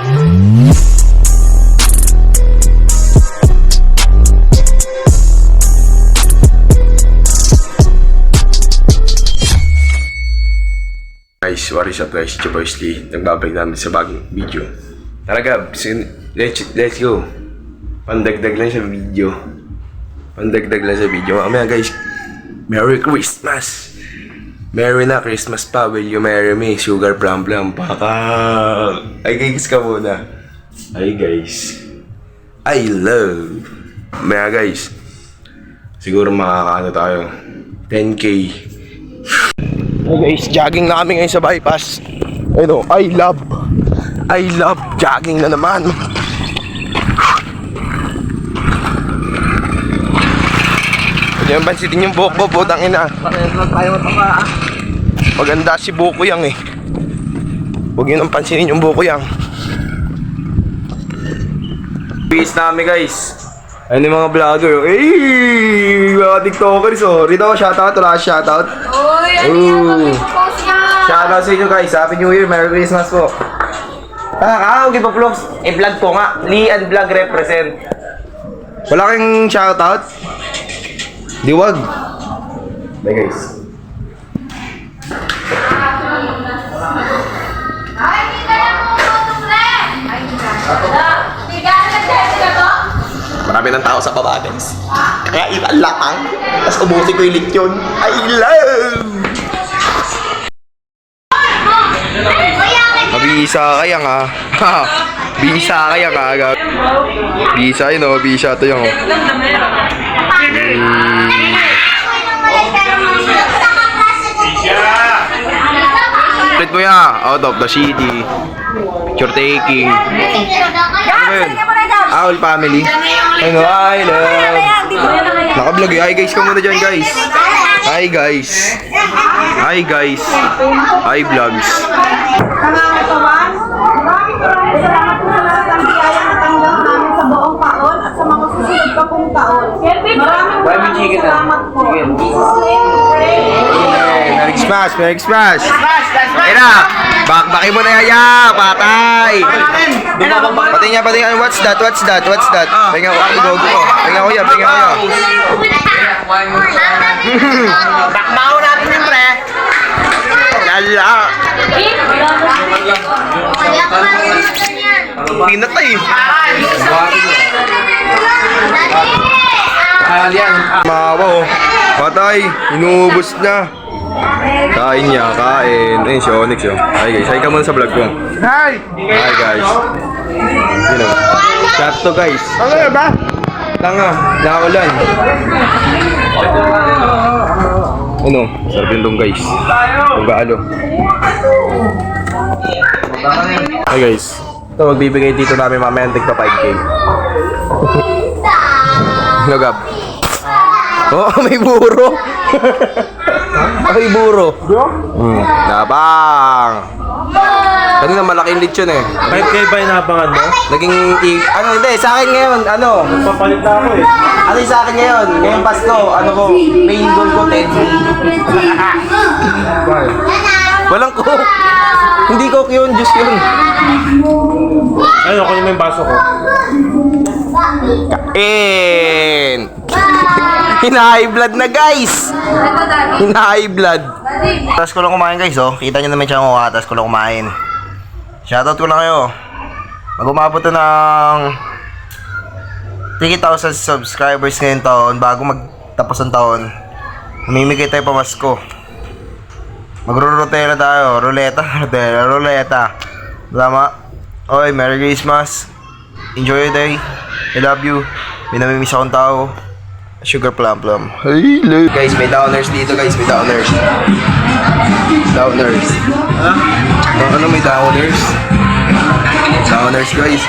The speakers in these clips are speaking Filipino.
Guys, what is up guys? It's your boy Slee. Nagbabalik namin sa bagong video. Talaga, let's go. Pandagdag lang sa video. Mamaya guys, Merry Christmas! Merry na Christmas pa. Will you marry me? Sugar plum plum. Baka... Ay guys ka muna. Ay guys. I love. Mamaya guys, siguro makakaano tayo. 10K. Hey guys, jogging na kami ngayon sa bypass. Ayun o, I love jogging na naman. Hindi naman pansitin yung buhok ko, putang ina. Maganda si buhok ko yang eh. Huwag yun ang pansinin yung buhok ko yang. Peace na kami guys. Ayun yung mga vlogger. Mga tiktokers oh. Rito, shoutout. Wala ka shoutout? Uy, ano yan? Shoutout sa inyo guys. Happy New Year. Merry Christmas po. Huwag iba vlogs. I-vlog ko nga. Lee and Vlog represent. Wala kang shoutout? Di wag. Bye guys. Ay, hindi ka na pumutok na! Ay, hindi ka na to? Marami ng tao sa baba guys. Kaya ilalakang. Tapos ubusin ko yung lechon. I love! Bisa kaya nga. Bisa kaya nga. Bisa yun o. Bisa to yung. Ulit mo yan. Out of the city. Picture taking. Ano ba yun? Owl family. Ano? I love. Naka-vlog eh. Hi guys ka muna dyan guys. Hi guys. Hi guys. Hi vlogs. Nangangatawan, maraming salamat po sa lahat ng biyaya na tanggap namin sa buong taon at sa mga susunod pa pong taon. Maraming salamat po. Merry Christmas! Merry Christmas! Ina! Bakbakin mo na yaya! Patay! Pati niya! What's that? Pahinga ko, igogo ko. Pahinga ko yan! Bakbaw natin yung pre. Lala! Pinatay! Mawa oh! Patay! Inuubos na! Kain niya, kain. Ayun si Onyx oh. Hi guys, hi ka muna sa vlog ko. Hi guys. You know. Shot to guys. Ano ba? Tanga, nakaulan. Ano? Sarap yung dong guys. Pagkaalo. Hi guys. Ito, magbibigay dito namin mamaya ng tigpa 5K. Ano Gab? Oh, may buro. May buro. Nabang. Kanina malaking lechon eh. 5K ba inabangan mo? Naging hindi, sa akin ngayon, Papalit na ako eh. ano yung sa akin ngayon? Ngayong Pasko, main goal ko, 10K. Walang coke. Hindi coke yun, juice yun. Ayun, kunin mo yung baso ko. Kain! Hina-high blood na guys! Hina-high blood. Tapos ko lang kumain guys oh. Kita nyo naman siya ang tapos ko lang kumain. Shoutout ko lang kayo. Mag-umabot na ng 3,000 subscribers ngayon taon. Bago magtapos ang taon, mamimigay tayo pamasko. Magro-rotera tayo. Ruleta. Tama. Oy, Merry Christmas. Enjoy your day. I love you. May namimiss akong tao. Sugar plum plum. Hello. Guys, may downers dito guys. May downers. Downers. Ano may downers? Downers guys.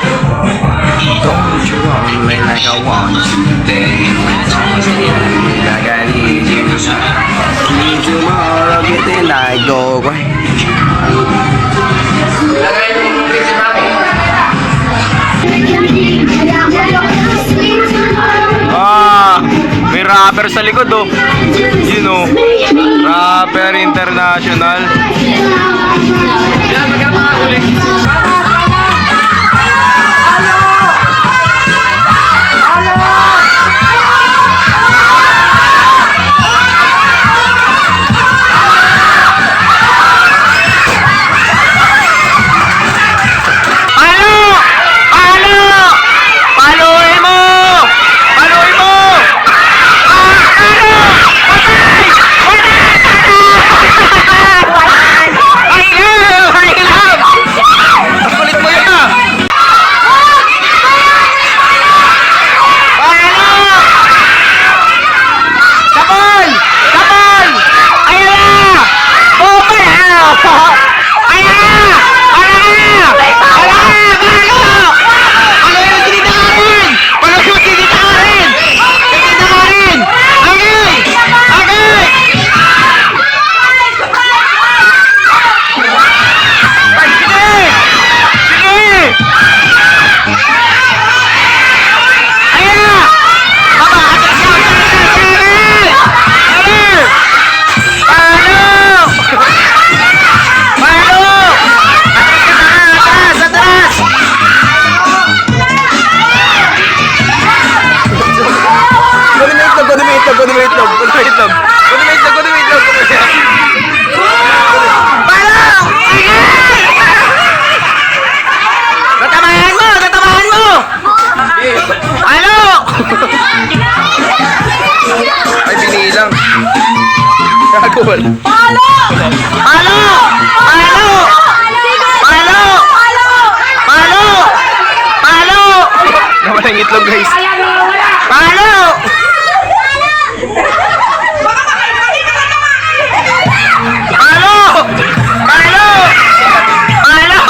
Don't you want me like I want you today? Like I need you. Need tomorrow, get the night go away. May rapper sa likod oh. You know, rapper international. Ball. Palo! Palo! Palo! Palo! Palo! Palo! Nawala yung itlog, guys. Palo! Palo! Palo! Palo!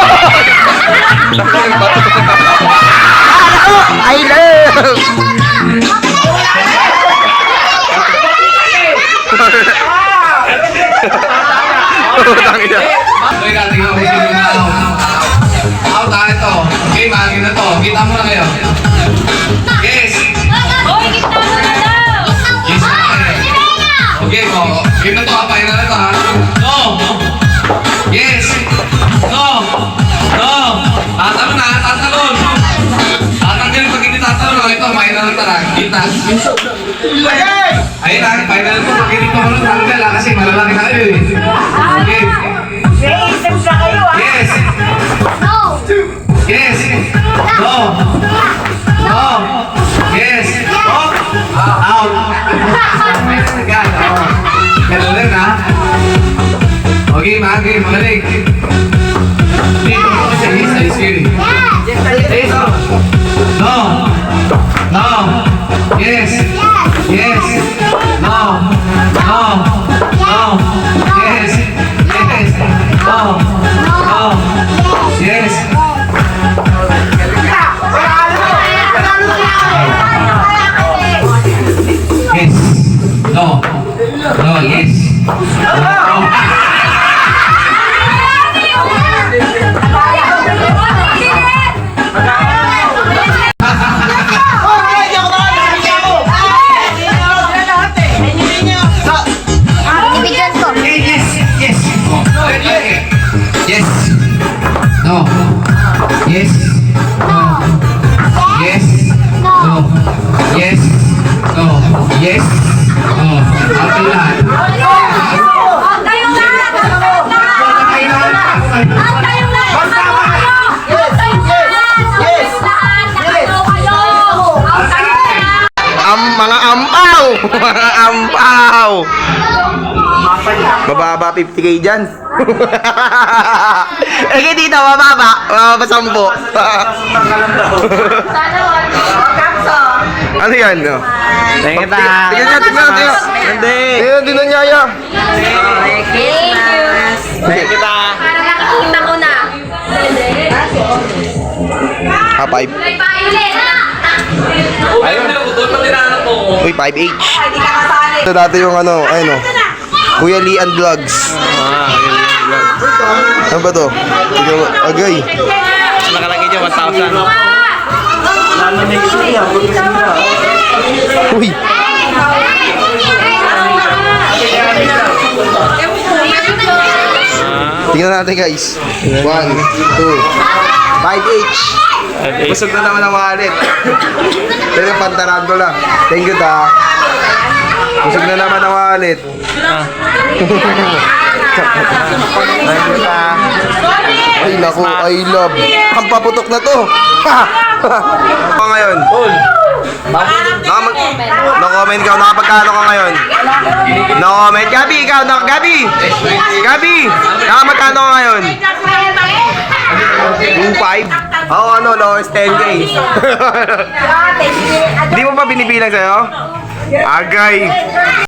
Palo! I love! Tangina. Okay, tingnan mo sino na out tayo to. Okay, mahagin na to. Kita mo na kayo. Yes. Hoy, kita mo na daw! Yes. Okay, mo. Game na to. Papain na to ha. No. Yes. No. No. Tatalon na. Tatalon. Tatanggalin pag hindi tatalon. Ito, main na lang tara. Kita. Ayun na. Final po. Pag hindi pa mo lang tanggal ha. Kasi malalaki na kayo eh. Okay. May-isip siya kayo, ah. Yes. No! Yes. No. No. Yes. Oh. Out. Agad. Oh. Ganun lang ha. Okay, magaling. Magaling. Dito ko sa isa. Sige. Yes. No. No. Yes. Yes. No. No. No. Yes. Yes. No. No. Yes. Yes. No. No. Yes. No. Ibigyan ko. Yes. Yes. Oh. Yes. No. Yes. No. Yes. No. Yes. No. Yes. No. Okay lahat. Ang kayong lahat! Ang kayong lahat! Ang kayong lahat! Ang kayong lahat! Ang kayong lahat! Mga ampaw! Mga ampaw! Mababa 50k dyan. Eh, kaya dito, mababa. Mababa 10. Sana all. Ano yan? No? Tingnan kita. Tingnan niya, tingnan, tingnan. Hindi. Tingnan din ang yaya. Thank you. Tingnan kita. Para nakikita ko na. Five. May violet na. Uy, 5H. Hindi ka kasali. Ito dati yung ano, ayun o. Kuya Lian Vlogs. Ano ba to? Tignan mo, agay. Nakalagay dyan 1,000. Uy, tingnan natin guys. 1, 2, 5H. Busog na naman ang wallet. Pero yung pantarantula. Thank you ta. Busog na naman ang wallet. Thank you ta. Ay naku, I love. Ang paputok na to. Ako ngayon. No-comment ka. Nakapagkano ka ngayon? No-comment. Gabi, ikaw. Gabi. Gabi. Nakapagkano ka ngayon? 2.5? Oo, ano, lowest 10K. Di mo pa binibilang sa'yo? Agay.